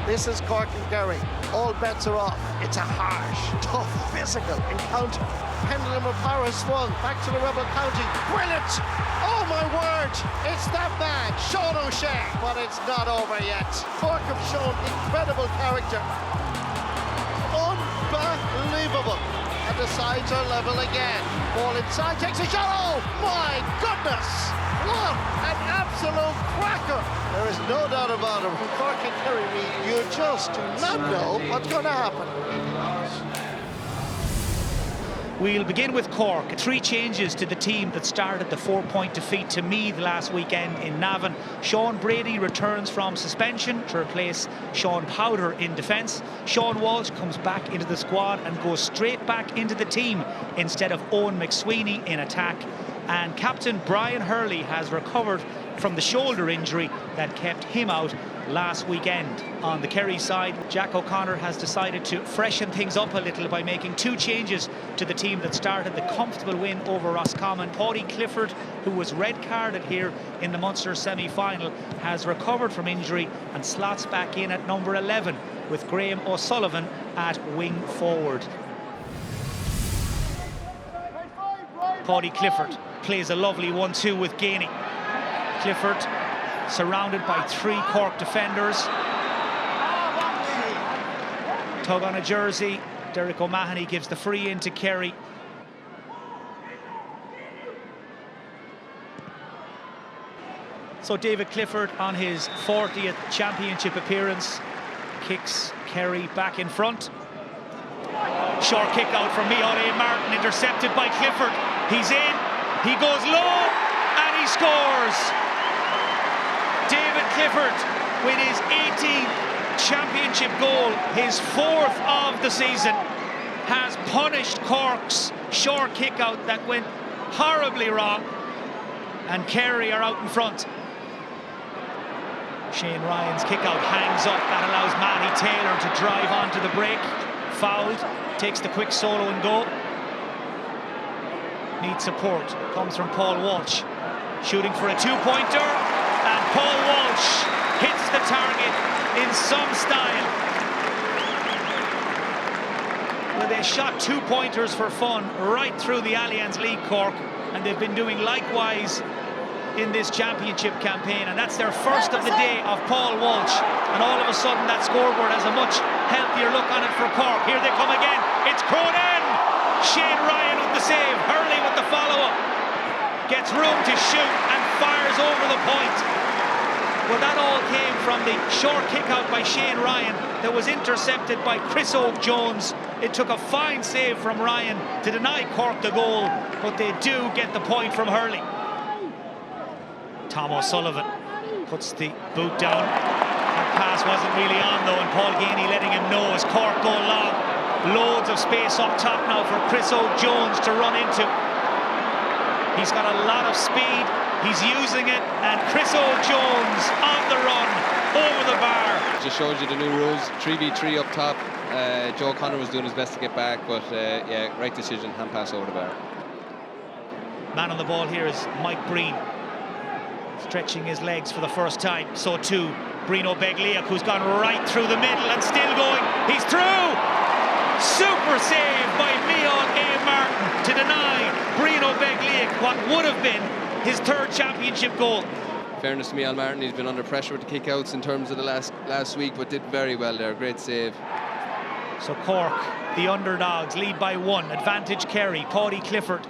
This is Cork and Kerry. All bets are off. It's a harsh, tough, physical encounter. Pendulum of power has swung back to the rebel county. Brilliant! Oh my word! It's that man, Sean O'Shea. But it's not over yet. Cork have shown incredible character. Unbelievable. And the sides are level again. Ball inside, takes a shot. Oh my goodness! What an absolute cracker! There is no doubt about it. When Cork and Kerry meet, you just do not know what's going to happen. We'll begin with Cork. 3 changes to the team that started the 4-point defeat to Meath last weekend in Navan. Sean Brady returns from suspension to replace Sean Powder in defence. Sean Walsh comes back into the squad and goes straight back into the team instead of Owen McSweeney in attack. And captain Brian Hurley has recovered from the shoulder injury that kept him out last weekend. On the Kerry side, Jack O'Connor has decided to freshen things up a little by making 2 changes to the team that started the comfortable win over Roscommon. Paddy Clifford, who was red carded here in the Munster semi-final, has recovered from injury and slots back in at number 11 with Graham O'Sullivan at wing forward. Paddy Clifford plays a lovely 1-2 with Gainey. Clifford surrounded by 3 Cork defenders. Tug on a jersey. Derek O'Mahony gives the free in to Kerry. So David Clifford on his 40th championship appearance kicks Kerry back in front. Short kick out from Micheál Martin, intercepted by Clifford. He's in, he goes low, and he scores. David Clifford with his 18th championship goal, his 4th of the season, has punished Cork's short kick out that went horribly wrong, and Kerry are out in front. Shane Ryan's kick out hangs up, that allows Matty Taylor to drive onto the break. Fouled, takes the quick solo and go. Needs support, comes from Paul Walsh, shooting for a 2-pointer, and Paul Walsh hits the target in some style. Well, they shot 2-pointers for fun right through the Allianz League, Cork, and they've been doing likewise in this championship campaign, and that's their first of the day of Paul Walsh, and all of a sudden that scoreboard has a much healthier look on it for Cork. Here they come again, it's Cronin! Shane Ryan with the save, Hurley with the follow-up, gets room to shoot and fires over the point. Well, that all came from the short kick out by Shane Ryan that was intercepted by Chris Oak-Jones. It took a fine save from Ryan to deny Cork the goal, but they do get the point from Hurley. Tom O'Sullivan puts the boot down. That pass wasn't really on though, and Paul Gainey letting him know as Cork go long. Loads of space up top now for Chris Oak-Jones to run into. He's got a lot of speed, he's using it, and Chris Oak-Jones on the run over the bar. Just shows you the new rules, 3v3 up top. Joe Connor was doing his best to get back, but yeah, right decision, hand pass over the bar. Man on the ball here is Mike Breen, stretching his legs for the first time. So too Brino Begliac, who's gone right through the middle and still going. He's through! Super save by Micheál Martin to deny Brino Begliac what would have been his 3rd championship goal. Fairness to Micheál Martin, he's been under pressure with the kickouts in terms of the last week, but did very well there. Great save. So Cork, the underdogs, lead by 1. Advantage Kerry. Paddy Clifford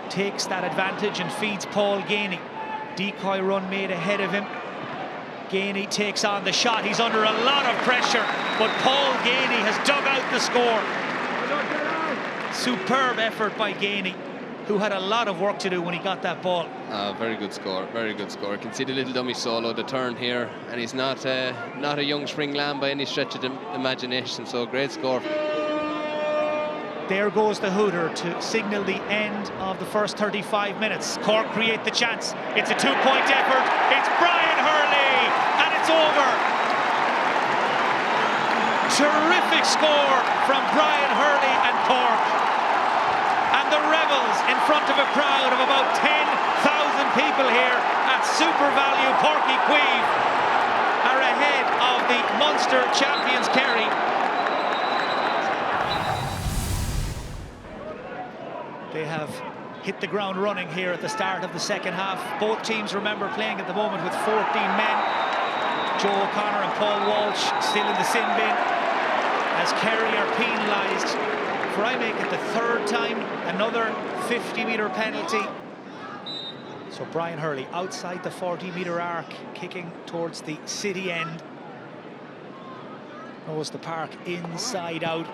takes that advantage and feeds Paul Gainey. Decoy run made ahead of him. Gainey takes on the shot. He's under a lot of pressure, but Paul Gainey has dug out the score. Superb effort by Gainey, who had a lot of work to do when he got that ball. Very good score, very good score. You can see the little dummy solo, the turn here, and he's not a young spring lamb by any stretch of the imagination, so great score. There goes the hooter to signal the end of the first 35 minutes. Cork create the chance. It's a 2-point effort. It's Brian Hurley, and it's over. Terrific score from Brian Hurley and Cork. And the Rebels, in front of a crowd of about 10,000 people here at SuperValu Páirc Uí Chaoimh, are ahead of the Ulster champions Kerry. They have hit the ground running here at the start of the second half. Both teams, remember, playing at the moment with 14 men. Joe O'Connor and Paul Walsh still in the sin bin as Kerry are penalised for, I make it the third time, another 50-metre penalty. So Brian Hurley outside the 40-metre arc, kicking towards the city end. Knows the park inside out,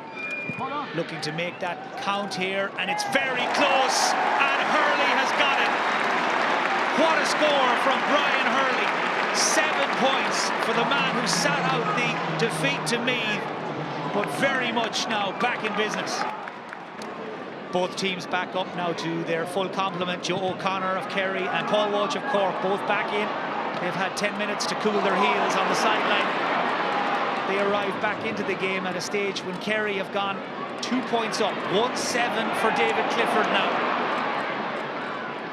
looking to make that count here, and it's very close, and Hurley has got it. What a score from Brian Hurley. 7 points for the man who sat out the defeat to Meath, but very much now back in business. Both teams back up now to their full complement. Joe O'Connor of Kerry and Paul Walsh of Cork both back in. They've had 10 minutes to cool their heels on the sideline. They arrive back into the game at a stage when Kerry have gone 2 points up. 1-7 for David Clifford now.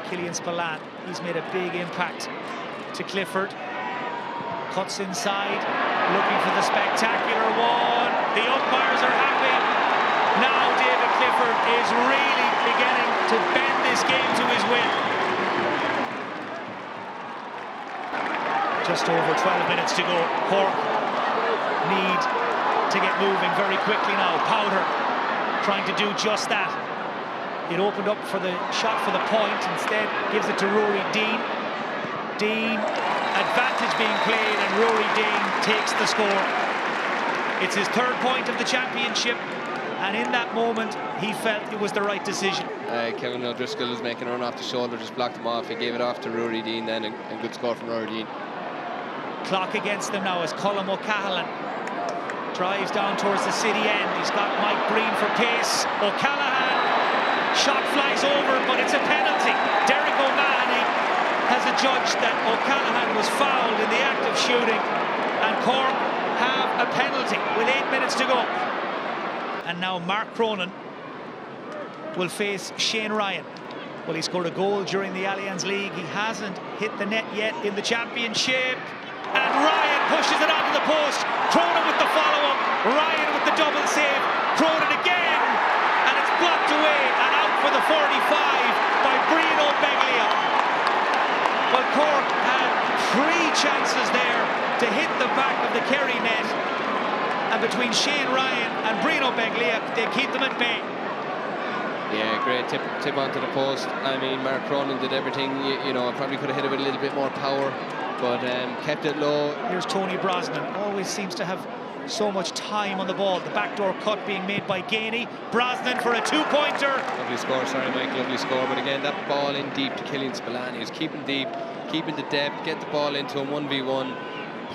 Killian Spillane, he's made a big impact to Clifford. Cuts inside, looking for the spectacular one. The umpires are happy. Now David Clifford is really beginning to bend this game to his will. Just over 12 minutes to go. Cork need to get moving very quickly now. Powder trying to do just that. It opened up for the shot for the point, instead gives it to Rory Dean. Dean, advantage being played, and Rory Dean takes the score. It's his third point of the championship, and in that moment he felt it was the right decision. Kevin O'Driscoll is making a run off the shoulder, just blocked him off. He gave it off to Rory Dean then, and good score from Rory Dean. Clock against them now as Colm O'Cahallan drives down towards the city end. He's got Mike Breen for pace. O'Callaghan, shot flies over, but it's a penalty. Derek O'Mahony has adjudged that O'Callaghan was fouled in the act of shooting, and Cork have a penalty with 8 minutes to go. And now Mark Cronin will face Shane Ryan. Well, he scored a goal during the Allianz League. He hasn't hit the net yet in the championship. And Ryan pushes it onto the post. Cronin with the follow-up. Ryan with the double save. Cronin again. And it's blocked away and out for the 45 by Brian O'Beglia. Well, Cork had 3 chances there to hit the back of the Kerry net. And between Shane Ryan and Brian O'Beglia, they keep them at bay. Yeah, great tip onto the post. I mean, Mark Cronin did everything. You know, probably could have hit it with a little bit more power, but kept it low. Here's Tony Brosnan, always seems to have so much time on the ball. The backdoor cut being made by Gainey. Brosnan for a 2-pointer. Lovely score, sorry Mike, lovely score. But again, that ball in deep to Killian Spillane. He was keeping deep, keeping the depth, get the ball into him 1v1,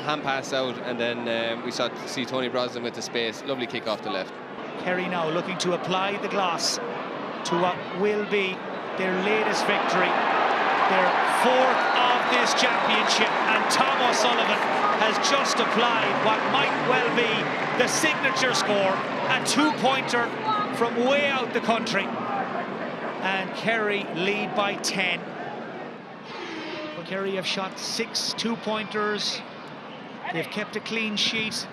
hand pass out, and then we see Tony Brosnan with the space. Lovely kick off the left. Kerry now looking to apply the gloss to what will be their latest victory, their 4th of this championship, and Tom O'Sullivan has just applied what might well be the signature score, a 2-pointer from way out the country, and Kerry lead by 10. Well, Kerry have shot 6 2-pointers, they've kept a clean sheet,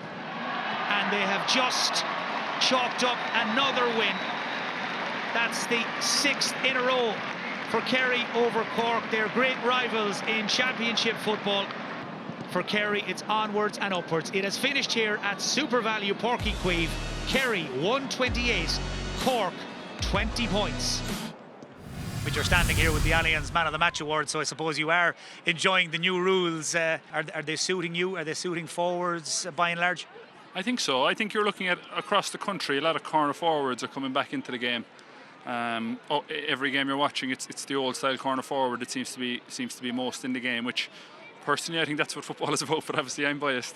and they have just chalked up another win. That's the 6th in a row for Kerry over Cork. They're great rivals in championship football. For Kerry, it's onwards and upwards. It has finished here at SuperValu Páirc Uí Chaoimh. Kerry 128, Cork 20 points. But you're standing here with the Allianz Man of the Match Award, so I suppose you are enjoying the new rules. Are they suiting you? Are they suiting forwards by and large? I think so. I think you're looking at across the country, a lot of corner forwards are coming back into the game. Every game you're watching, it's the old style corner forward that seems to be most in the game, which personally I think that's what football is about, but obviously I'm biased.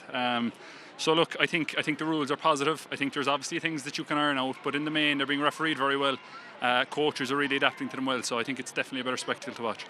So look, I think the rules are positive. I think there's obviously things that you can iron out, but in the main they're being refereed very well. Coaches are really adapting to them well, so I think it's definitely a better spectacle to watch.